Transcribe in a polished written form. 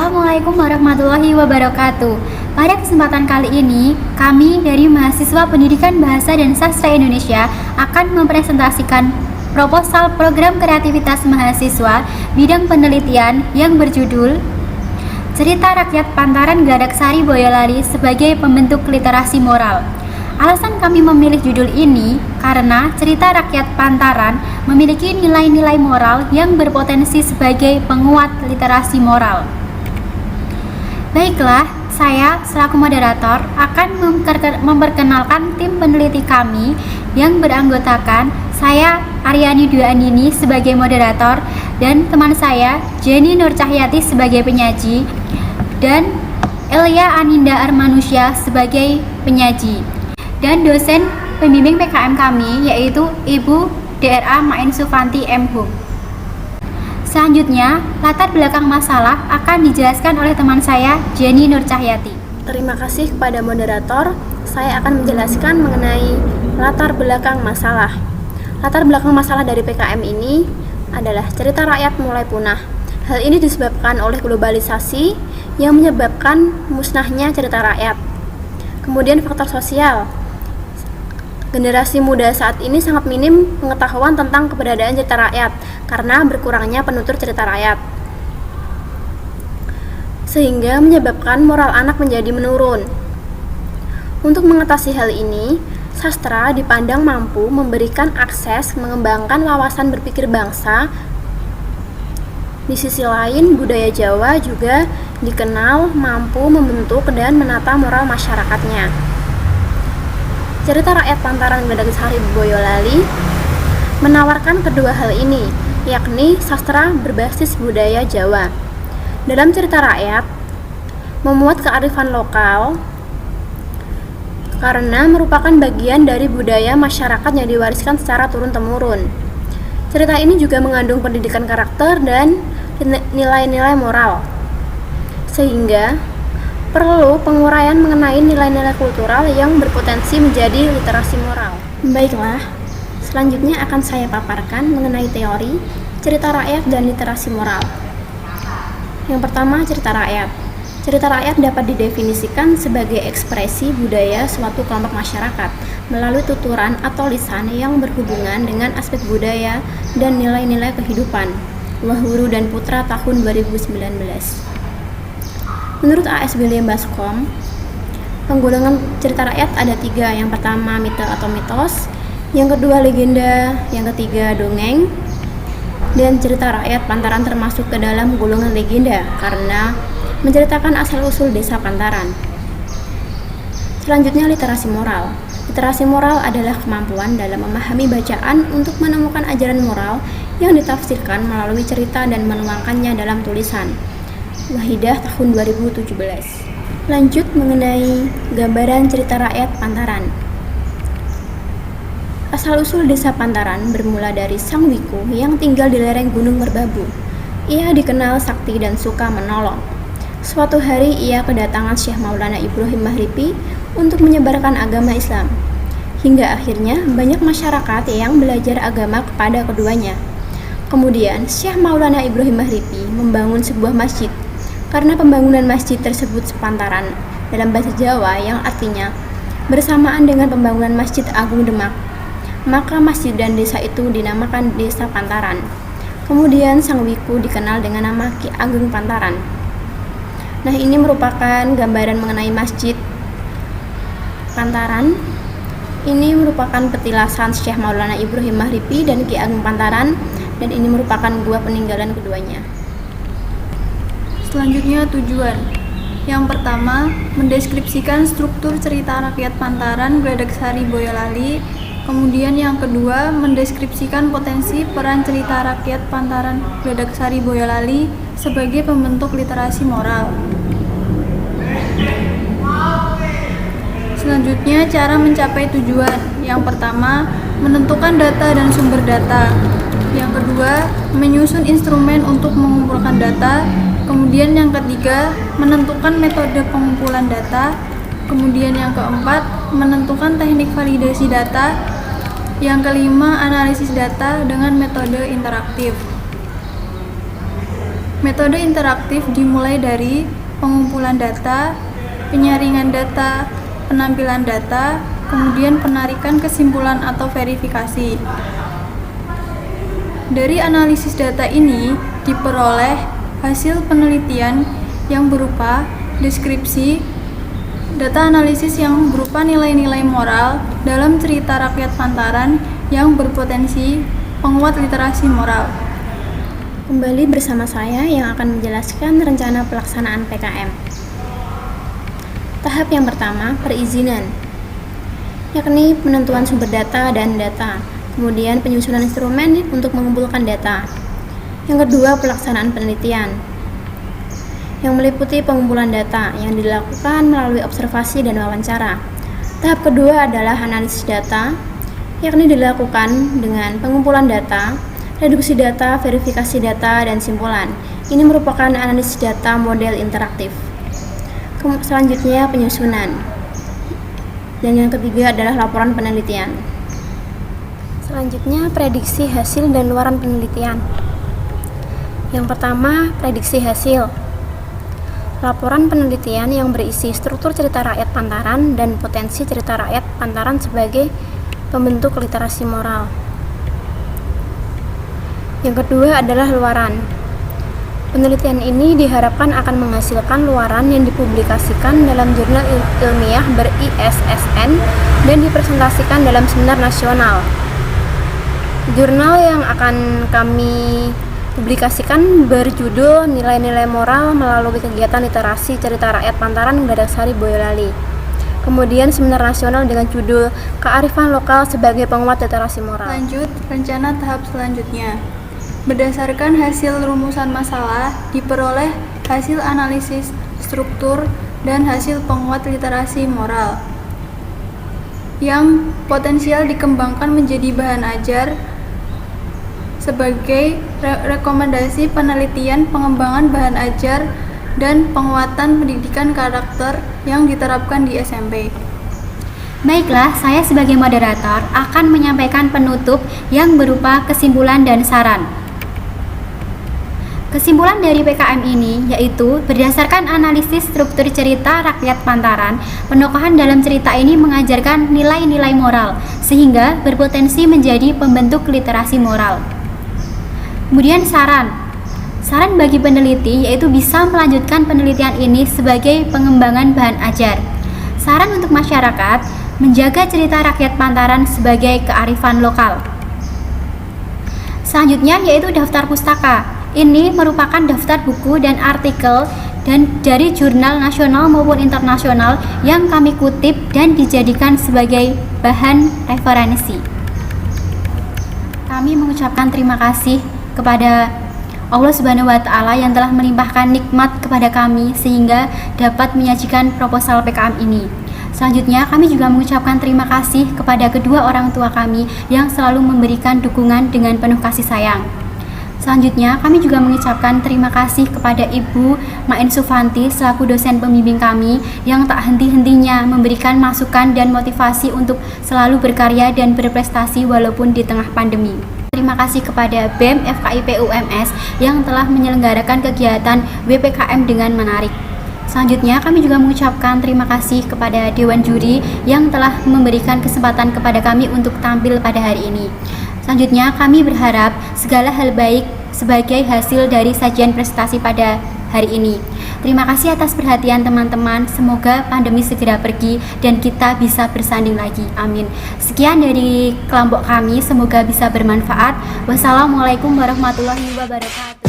Assalamualaikum warahmatullahi wabarakatuh. Pada kesempatan kali ini, kami dari Mahasiswa Pendidikan Bahasa dan Sastra Indonesia akan mempresentasikan proposal program kreativitas mahasiswa bidang penelitian yang berjudul Cerita Rakyat Pantaran Gladaksari Boyolali sebagai pembentuk literasi moral. Alasan kami memilih judul ini karena cerita rakyat Pantaran memiliki nilai-nilai moral yang berpotensi sebagai penguat literasi moral. Baiklah, saya selaku moderator akan memperkenalkan tim peneliti kami yang beranggotakan saya Aryani Dwi Andini sebagai moderator dan teman saya Jenny Nur Cahyati sebagai penyaji dan Elia Aninda Armanusya sebagai penyaji. Dan dosen pembimbing PKM kami yaitu Ibu DRA Main Sufanti M. Hum. Selanjutnya, latar belakang masalah akan dijelaskan oleh teman saya Jenny Nur Cahyati. Terima kasih kepada moderator. Saya akan menjelaskan mengenai latar belakang masalah. Latar belakang masalah dari PKM ini adalah cerita rakyat mulai punah. Hal ini disebabkan oleh globalisasi yang menyebabkan musnahnya cerita rakyat. Kemudian faktor sosial. Generasi muda saat ini sangat minim pengetahuan tentang keberadaan cerita rakyat karena berkurangnya penutur cerita rakyat, sehingga menyebabkan moral anak menjadi menurun. Untuk mengatasi hal ini, sastra dipandang mampu memberikan akses mengembangkan wawasan berpikir bangsa. Di sisi lain, budaya Jawa juga dikenal mampu membentuk dan menata moral masyarakatnya. Cerita rakyat Pantaran Gladaksari Boyolali menawarkan kedua hal ini, yakni sastra berbasis budaya Jawa. Dalam cerita rakyat, memuat kearifan lokal karena merupakan bagian dari budaya masyarakat yang diwariskan secara turun-temurun. Cerita ini juga mengandung pendidikan karakter dan nilai-nilai moral, sehingga perlu penguraian mengenai nilai-nilai kultural yang berpotensi menjadi literasi moral. Baiklah, selanjutnya akan saya paparkan mengenai teori cerita rakyat dan literasi moral. Yang pertama, cerita rakyat. Cerita rakyat dapat didefinisikan sebagai ekspresi budaya suatu kelompok masyarakat melalui tuturan atau lisan yang berhubungan dengan aspek budaya dan nilai-nilai kehidupan. Wahuru dan Putra tahun 2019. Menurut A.S. William Bascom, penggolongan cerita rakyat ada 3. Yang pertama, mite atau mitos. Yang kedua, legenda. Yang ketiga, dongeng. Dan cerita rakyat Pantaran termasuk ke dalam golongan legenda karena menceritakan asal-usul desa Pantaran. Selanjutnya, literasi moral. Literasi moral adalah kemampuan dalam memahami bacaan untuk menemukan ajaran moral yang ditafsirkan melalui cerita dan menuangkannya dalam tulisan. Wahidah tahun 2017. Lanjut mengenai gambaran cerita rakyat Pantaran. Asal-usul desa Pantaran bermula dari Sang Wiku yang tinggal di lereng Gunung Merbabu. Ia dikenal sakti dan suka menolong. Suatu hari ia kedatangan Syekh Maulana Ibrahim Mahripi untuk menyebarkan agama Islam. Hingga akhirnya banyak masyarakat yang belajar agama kepada keduanya. Kemudian Syekh Maulana Ibrahim Mahripi membangun sebuah masjid. Karena pembangunan masjid tersebut sepantaran dalam bahasa Jawa yang artinya bersamaan dengan pembangunan Masjid Agung Demak, maka masjid dan desa itu dinamakan Desa Pantaran. Kemudian Sang Wiku dikenal dengan nama Ki Ageng Pantaran. Nah, ini merupakan gambaran mengenai Masjid Pantaran. Ini merupakan petilasan Syekh Maulana Ibrahim Mahripi dan Ki Ageng Pantaran, dan ini merupakan gua peninggalan keduanya. Selanjutnya, tujuan. Yang pertama, mendeskripsikan struktur cerita rakyat Pantaran Gladaksari Boyolali. Kemudian yang kedua, mendeskripsikan potensi peran cerita rakyat Pantaran Gladaksari Boyolali sebagai pembentuk literasi moral. Selanjutnya, cara mencapai tujuan. Yang pertama, menentukan data dan sumber data. Yang kedua, menyusun instrumen untuk mengumpulkan data. Kemudian yang ketiga, menentukan metode pengumpulan data. Kemudian yang keempat, menentukan teknik validasi data. Yang kelima, analisis data dengan metode interaktif. Metode interaktif dimulai dari pengumpulan data, penyaringan data, penampilan data, kemudian penarikan kesimpulan atau verifikasi. Dari analisis data ini diperoleh hasil penelitian yang berupa deskripsi, data analisis yang berupa nilai-nilai moral dalam cerita rakyat Pantaran yang berpotensi penguat literasi moral. Kembali bersama saya yang akan menjelaskan rencana pelaksanaan PKM. Tahap yang pertama, perizinan, yakni penentuan sumber data dan data, kemudian penyusunan instrumen untuk mengumpulkan data. Yang kedua, pelaksanaan penelitian, yang meliputi pengumpulan data yang dilakukan melalui observasi dan wawancara. Tahap kedua adalah analisis data, yakni dilakukan dengan pengumpulan data, reduksi data, verifikasi data, dan simpulan. Ini merupakan analisis data model interaktif. Selanjutnya penyusunan. Dan yang ketiga adalah laporan penelitian. Selanjutnya prediksi hasil dan luaran penelitian. Yang pertama, prediksi hasil. Laporan penelitian yang berisi struktur cerita rakyat Pantaran dan potensi cerita rakyat Pantaran sebagai pembentuk literasi moral. Yang kedua adalah luaran. Penelitian ini diharapkan akan menghasilkan luaran yang dipublikasikan dalam jurnal ilmiah ber-ISSN dan dipresentasikan dalam seminar nasional. Jurnal yang akan kami publikasikan berjudul Nilai-nilai Moral Melalui Kegiatan Literasi Cerita Rakyat Pantaran Gadaksari Boyolali. Kemudian seminar nasional dengan judul Kearifan Lokal sebagai Penguat Literasi Moral. Lanjut, rencana tahap selanjutnya. Berdasarkan hasil rumusan masalah, diperoleh hasil analisis struktur dan hasil penguat literasi moral yang potensial dikembangkan menjadi bahan ajar sebagai rekomendasi penelitian pengembangan bahan ajar dan penguatan pendidikan karakter yang diterapkan di SMP. Baiklah, saya sebagai moderator akan menyampaikan penutup yang berupa kesimpulan dan saran. Kesimpulan dari PKM ini yaitu berdasarkan analisis struktur cerita rakyat Pantaran, penokohan dalam cerita ini mengajarkan nilai-nilai moral sehingga berpotensi menjadi pembentuk literasi moral. Kemudian saran bagi peneliti yaitu bisa melanjutkan penelitian ini sebagai pengembangan bahan ajar. Saran untuk masyarakat, menjaga cerita rakyat Pantaran sebagai kearifan lokal. Selanjutnya yaitu daftar pustaka. Ini merupakan daftar buku dan artikel dan dari jurnal nasional maupun internasional yang kami kutip dan dijadikan sebagai bahan referensi. Kami mengucapkan terima kasih kepada Allah Subhanahu wa Ta'ala yang telah melimpahkan nikmat kepada kami sehingga dapat menyajikan proposal PKM ini. Selanjutnya, kami juga mengucapkan terima kasih kepada kedua orang tua kami yang selalu memberikan dukungan dengan penuh kasih sayang. Selanjutnya, kami juga mengucapkan terima kasih kepada Ibu Maen Sufanti selaku dosen pembimbing kami yang tak henti-hentinya memberikan masukan dan motivasi untuk selalu berkarya dan berprestasi walaupun di tengah pandemi. Terima kasih kepada BEM FKIP UMS yang telah menyelenggarakan kegiatan WPKM dengan menarik. Selanjutnya, kami juga mengucapkan terima kasih kepada Dewan Juri yang telah memberikan kesempatan kepada kami untuk tampil pada hari ini. Selanjutnya, kami berharap segala hal baik sebagai hasil dari sajian prestasi pada hari ini. Terima kasih atas perhatian teman-teman. Semoga pandemi segera pergi dan kita bisa bersanding lagi. Amin. Sekian dari kelompok kami. Semoga bisa bermanfaat. Wassalamualaikum warahmatullahi wabarakatuh.